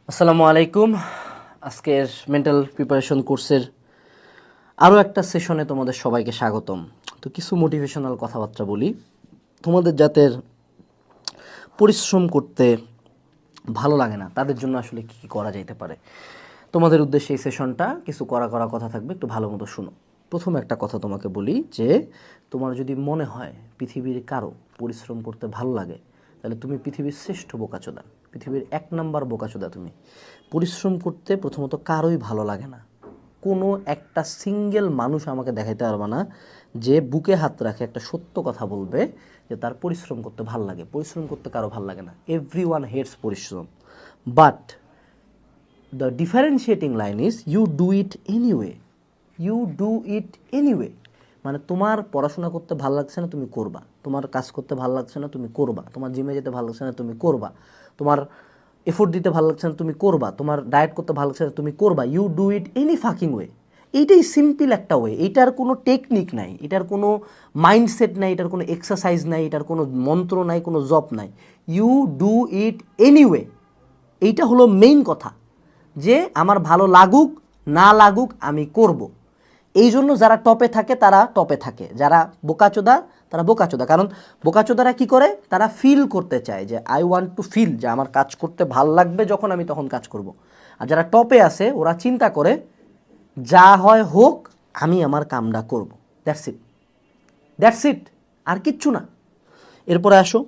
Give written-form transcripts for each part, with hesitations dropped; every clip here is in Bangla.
আসসালামু আলাইকুম। আজকের মেন্টাল প্রিপারেশন কোর্সের আরও একটা সেশনে তোমাদের সবাইকে স্বাগতম। তো কিছু মোটিভেশনাল কথাবার্তা বলি, তোমাদের যাদের পরিশ্রম করতে ভালো লাগে না তাদের জন্য আসলে কী কী করা যেতে পারে। তোমাদের উদ্দেশ্যে এই সেশনটা কিছু করা কথা থাকবে, একটু ভালো মতো শুনো। প্রথম একটা কথা তোমাকে বলি যে তোমার যদি মনে হয় পৃথিবীর কারো পরিশ্রম করতে ভালো লাগে, তাহলে তুমি পৃথিবীর শ্রেষ্ঠ বোকাচোদা, পৃথিবীর 1 নাম্বার বোকাচোদা তুমি। পরিশ্রম করতে প্রথমত কারোই ভালো লাগে না। কোনো একটা সিঙ্গেল মানুষ আমাকে দেখাইতে পারবে না যে বুকে হাত রাখে একটা সত্য কথা বলবে যে তার পরিশ্রম করতে ভাল লাগে। পরিশ্রম করতে কারো ভাল লাগে না। এভরিওয়ান হেটস পরিশ্রম, but the differentiating line is you do it anyway. You do it anyway. মানে তোমার পড়াশোনা করতে ভালো লাগছে না, তুমি করবা। তোমার কাজ করতে ভালো লাগছে না, তুমি করবা। তোমার জিমে যেতে ভালো লাগছে না, তুমি করবা। তোমার এফোর্ট দিতে ভালো লাগছে না, তুমি করবা। তোমার ডায়েট করতে ভালো লাগছে না, তুমি করবা। You do it any fucking way. এইটাই সিম্পল একটা ওয়ে। এটার কোনো টেকনিক নাই, এটার কোনো মাইন্ডসেট নাই, এটার কোনো এক্সারসাইজ নাই, এটার কোনো মন্ত্র নাই, কোনো জপ নাই। You do it anyway. এইটা হলো মেইন কথা, যে আমার ভালো লাগুক না লাগুক আমি করব। এই জন্য যারা টপে থাকে তারা টপে থাকে, যারা বোকাচোদা তারা বোকাচোদা। কারণ বোকাচোদারা কি করে, তারা ফিল করতে চায় যে আই ওয়ান্ট টু ফিল, যে আমার কাজ করতে ভাল লাগবে যখন আমি তখন কাজ করব। আর যারা টপে আছে ওরা চিন্তা করে যা হয় হোক, আমি আমার কামটা করব। দ্যাটস ইট, দ্যাটস ইট, আর কিচ্ছু না। এরপরে আসো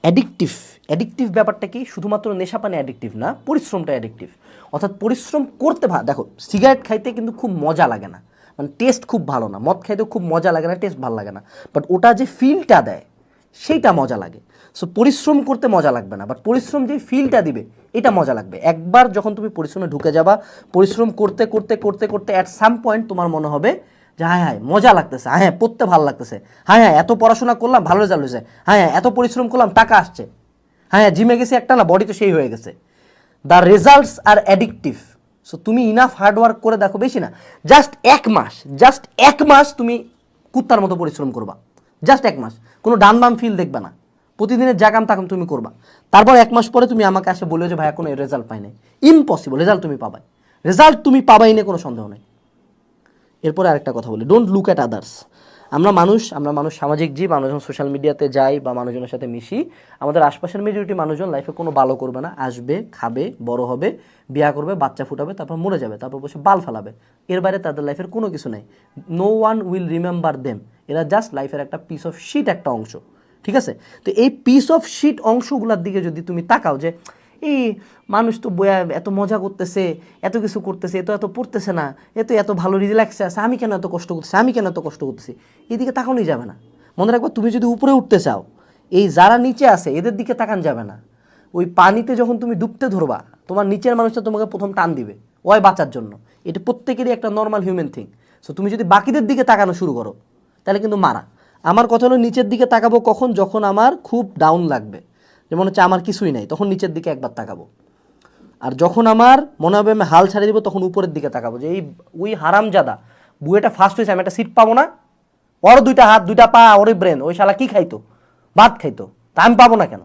অ্যাডিকটিভ। অ্যাডিকটিভ ব্যাপারটা কি? শুধুমাত্র নেশাপানি অ্যাডিকটিভ না, পরিশ্রমটা অ্যাডিকটিভ। অর্থাৎ পরিশ্রম করতে দেখো, সিগারেট খাইতে কিন্তু খুব মজা লাগে না, মানে টেস্ট খুব ভালো না। মদ খাইতে খুব মজা লাগে না, টেস্ট ভালো লাগে না, বাট ওটা যে ফিলটা দেয় সেইটা মজা লাগে। সো পরিশ্রম করতে মজা লাগবে না, বাট পরিশ্রম যে ফিলটা দিবে এটা মজা লাগবে। একবার যখন তুমি পরিশ্রমে ঢুকে যাবা, পরিশ্রম করতে করতে করতে করতে অ্যাট সাম পয়েন্ট তোমার মনে হবে যে হ্যাঁ হ্যাঁ মজা লাগতেছে, হ্যাঁ পড়তে ভালো লাগতেছে, হ্যাঁ হ্যাঁ এত পড়াশোনা করলাম ভালো রেজাল্ট হয়েছে, হ্যাঁ হ্যাঁ এত পরিশ্রম করলাম টাকা আসছে, হ্যাঁ হ্যাঁ জিমে গেছি একটা না বডি তো সেই হয়ে গেছে। The results are addictive. So তুমি ইনাফ হার্ডওয়ার্ক করে দেখো, বেশি না, জাস্ট এক মাস তুমি কুত্তার মতো পরিশ্রম করবা। জাস্ট 1 মাস, কোনো ডান বাম ফিল দেখবে না, প্রতিদিনের জাকাম তাকাম তুমি করবা। তারপর 1 মাস পরে তুমি আমাকে আসে বলবে যে ভাইয়া কোনো রেজাল্ট পাই নাই। ইম্পসিবল, রেজাল্ট তুমি পাবাই না, কোনো সন্দেহ নেই। এরপরে আরেকটা কথা বলি, ডোন্ট লুক অ্যাট আদার্স। আমরা মানুষ সামাজিক জীব। আমরা যখন সোশ্যাল মিডিয়াতে যাই বা মানুষজনের সাথে মিশি, আমাদের আশপাশের মেজরিটি মানুষজন লাইফে কোনো ভালো করবে না। আসবে, খাবে, বড় হবে, বিয়া করবে, বাচ্চা ফুটাবে, তারপর মরে যাবে, তারপর বসে বাল ফেলাবে। এর বাইরে তাদের লাইফের কোনো কিছু নেই। No one will remember them. এরা জাস্ট লাইফের একটা পিস অফ শিট, একটা অংশ। ঠিক আছে? তো এই পিস অফ শিট অংশগুলোর দিকে যদি তুমি তাকাও যে এই মানুষ তো বয়া এত মজা করতেছে, এত কিছু করতেছে, এত পড়তেছে না, এত ভালো রিল্যাক্সে আছে, আমি কেন এত কষ্ট করতেছি, এদিকে তাকানোই যাবে না। মনে রাখবা, তুমি যদি উপরে উঠতে চাও, এই যারা নিচে আছে এদের দিকে তাকান যাবে না। ওই পানিতে যখন তুমি ডুবতে ধরবা, তোমার নিচের মানুষটা তোমাকে প্রথম টান দিবে ওই বাঁচার জন্য। এটা প্রত্যেকেরই একটা নর্মাল হিউম্যান থিং। সো তুমি যদি বাকিদের দিকে তাকানো শুরু করো, তাহলে কিন্তু মারা। আমার কথা হলো, নিচের দিকে তাকাবো কখন? যখন আমার খুব ডাউন লাগবে, যেমন হচ্ছে আমার কিছুই নাই, তখন নিচের দিকে একবার তাকাবো। আর যখন আমার মনে হবে আমি হাল ছাড়িয়ে দিব, তখন উপরের দিকে তাকাবো যে এই ওই হারামজাদা বুয়েটা ফার্স্ট হয়েছে, আমি একটা সিট পাবো না, ওর 2টা হাত 2টা পা, ওর ব্রেন, ওই শালা কি খাইতো? ভাত খাইতো, তা আমি পাবো না কেন?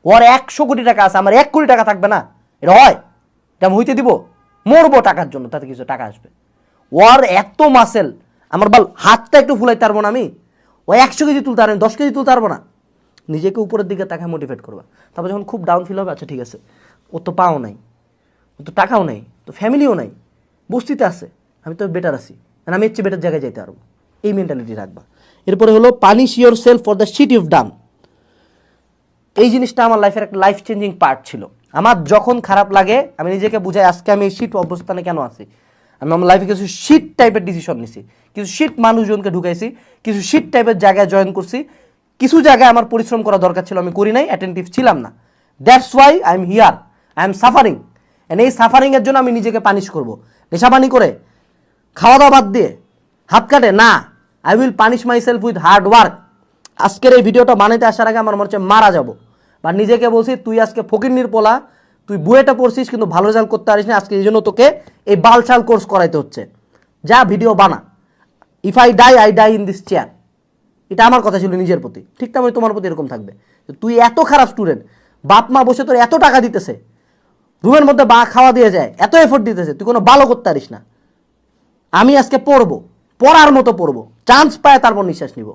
ওর 100 কোটি টাকা আছে, আমার 1 কোটি টাকা থাকবে না? এটা হয়? এটা আমি হইতে দিব? মরবো টাকার জন্য, তাতে কিছু টাকা আসবে। ওর এত মাসেল, আমার বল হাতটা একটু ফুলাইতে পারবো না আমি? ও 100 কেজি তুলতে পারবেন, 10 কেজি তুলতে পারবো না? নিজেকে উপরের দিকে তাকায় মোটিভেট করবা। তারপর যখন খুব ডাউন ফিল হবে, আচ্ছা ঠিক আছে, ও তো পাও নাই, ও তো টাকাও নেই, তো ফ্যামিলিও নাই, বস্তিতে আছে, আমি তো বেটার আছি, আমি এর চেয়ে বেটার জায়গায় যাইতে পারবো। এই মেন্টালিটি রাখবা। এরপরে হলো punish yourself for the shit you've done. এই জিনিসটা আমার লাইফের একটা লাইফ চেঞ্জিং পার্ট ছিল। আমার যখন খারাপ লাগে আমি নিজেকে বুঝাই, আজকে আমি এই শিট অবস্থানে কেন আছি। আমি আমার লাইফে কিছু শিট টাইপের ডিসিশন নিছি, কিছু শিট মানুষজনকে ঢুকাইছি, কিছু শিট টাইপের জায়গায় জয়েন করছি, কিছু জায়গায় আমার পরিশ্রম করা দরকার ছিল, আমি করি নাই, অ্যাটেন্টিভ ছিলাম না। That's why I am here, I am suffering. And এই সাফারিংয়ের জন্য আমি নিজেকে পানিশ করবো। নেশাপানি করে, খাওয়া দাওয়া বাদ দিয়ে, হাত কাটে না, I will punish my self with hard work. আজকের এই ভিডিওটা বানাইতে আসার আগে আমার মনে হচ্ছে মারা যাবো, বা নিজেকে বলছি তুই আজকে ফকিন্নির পোলা, তুই বুয়েটা পড়ছিস কিন্তু ভালো রেজাল্ট করতে পারিস না, আজকে এই জন্য তোকে এই বালছাল কোর্স করাইতে হচ্ছে। যা ভিডিও বানা, if I die in this chair. এটা আমার কথা ছিল নিজের প্রতি, ঠিক তেমনি তোমার প্রতি এরকম থাকবে। তুই এত খারাপ স্টুডেন্ট, বাপ মা বসে তোর এত টাকা দিতেছে, রুমের মধ্যে বা খাওয়া দিয়ে যায়, এত এফোর্ট দিতেছে, তুই কোনো ভালো করতে পারিস না। আমি আজকে পড়বো, পড়ার মতো পড়বো, চান্স পায় তারপর নিঃশ্বাস নিব,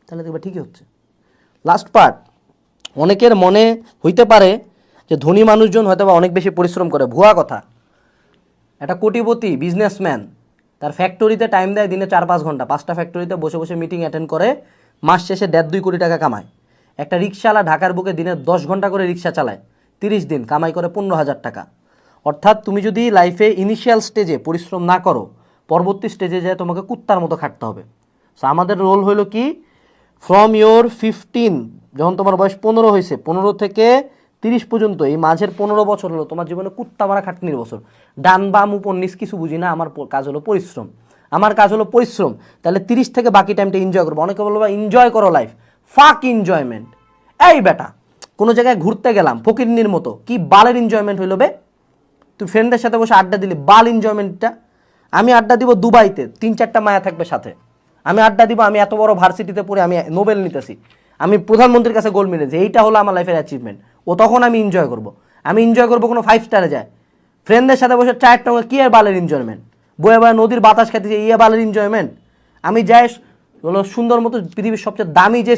তাহলে দেখবে ঠিকই হচ্ছে। লাস্ট পার্ট, অনেকের মনে হইতে পারে যে ধনী মানুষজন হয়তো বা অনেক বেশি পরিশ্রম করে। ভুয়া কথা। একটা কোটিপতি বিজনেসম্যান তার ফ্যাক্টরিতে টাইম দেয় দিনে 4-5 ঘন্টা, 5টা ফ্যাক্টরিতে বসে বসে মিটিং অ্যাটেন্ড করে, মাস শেষে 1.5-2 কোটি টাকা কামায়। একটা রিক্সাওয়ালা ঢাকার বুকে দিনে 10 ঘন্টা করে রিক্সা চালায়, 30 দিন কামাই করে 15,000 টাকা। অর্থাৎ তুমি যদি লাইফে ইনিশিয়াল স্টেজে পরিশ্রম না করো, পরবর্তী স্টেজে যায় তোমাকে কুত্তার মতো খাটতে হবে। সো আমাদের রোল হলো কি, ফ্রম ইয়োর 15, যখন তোমার বয়স 15 হয়েছে, 15 থেকে 30 পর্যন্ত, এই মাঝের 15 বছর হলো তোমার জীবনে কুত্তা মারা খাটনির বছর। ডান বাম উপর নিচ কিছু বুঝি না, আমার কাজ হলো পরিশ্রম, আমার কাজ হলো পরিশ্রম। তাহলে 30 থেকে বাকি টাইমটা এনজয় করবো। অনেকে বলবো এনজয় করো লাইফ, ফাক এনজয়মেন্ট। এই বেটা, কোনো জায়গায় ঘুরতে গেলাম ফকিরনির মতো, কি বালের এনজয়মেন্ট হইলো বে? তুই ফ্রেন্ডদের সাথে বসে আড্ডা দিলি, বাল এনজয়মেন্টটা। আমি আড্ডা দিব দুবাইতে, 3-4টা মায়া থাকবে সাথে। আমি আড্ডা দিব আমি এত বড় ভার্সিটিতে পড়ে আমি নোবেল নিতেছি, আমি প্রধানমন্ত্রীর কাছে গোল্ড মেডেলছি, এইটা হলো আমার লাইফের অ্যাচিভমেন্ট। ও তখন আমি এনজয় করব। আমি এনজয় করবো কোনো 5 স্টারে যায়, ফ্রেন্ডদের সাথে বসে চায়ের টঙ্গে, কি আর বালের এনজয়মেন্ট? বয়ে বয়ে নদীর বাতাস খাইতেছে, ইয়ে বালের এনজয়মেন্ট? আমি যাই হলো সুন্দর মতো পৃথিবীর সবচেয়ে দামি যে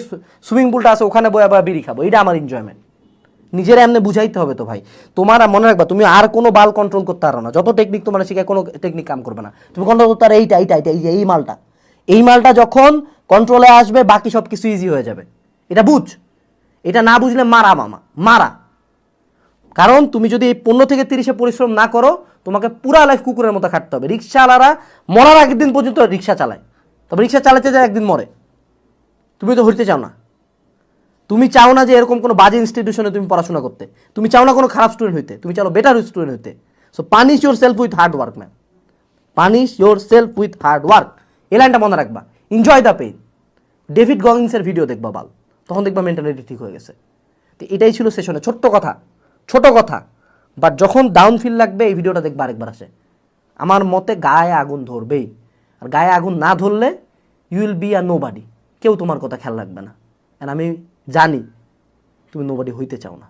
সুইমিং পুলটা আছে ওখানে বয়ে বয়ে বিড়ি খাবো, এটা আমার এনজয়মেন্ট। নিজের এমনি বুঝাইতে হবে তো ভাই। তোমার মনে রাখবা, তুমি আর কোনো বাল কন্ট্রোল করতে পারো না, যত টেকনিক তোমার শিখায় কোনো টেকনিক কাম করবে না। তুমি কন্ট্রোল করতে পারো এইটা এইটা এইটা, এই মালটা, এই মালটা যখন কন্ট্রোলে আসবে বাকি সব কিছু ইজি হয়ে যাবে। এটা বুঝ, এটা না বুঝলে মারা মামা মারা। কারণ তুমি যদি 15 থেকে 30-এ পরিশ্রম না করো, তোমাকে পুরা লাইফ কুকুরের মতো খাটতে হবে। রিক্সাওয়ালারা মরার আগের দিন পর্যন্ত রিক্সা চালায়, তবে রিক্সা চালাতে যায় একদিন মরে। তুমি তো হইতে চাও না, তুমি চাও না যে এরকম কোনো বাজে ইনস্টিটিউশনে তুমি পড়াশোনা করতে, তুমি চাও না কোনো খারাপ স্টুডেন্ট হইতে, তুমি চাও বেটার স্টুডেন্ট হইতে। So punish yourself with hard work man, punish yourself with hard work. এই লাইনটা মনে রাখবা। Enjoy the pain. ডেভিড গগিন্সের ভিডিও দেখবা বাল, তখন দেখবা মেন্টালিটি ঠিক হয়ে গেছে। তো এটাই ছিল সেশনে, ছোট্ট কথা, ছোট কথা, বাট যখন ডাউন ফিল লাগবে এই ভিডিওটা দেখবা আরেকবার আসে। আমার মতে গায়ে আগুন ধরবেই, আর গায়ে আগুন না ধরলে you will be a nobody. কেউ তোমার কথা খেয়াল রাখবে না। আর আমি জানি তুমি নোবডি হইতে চাও না।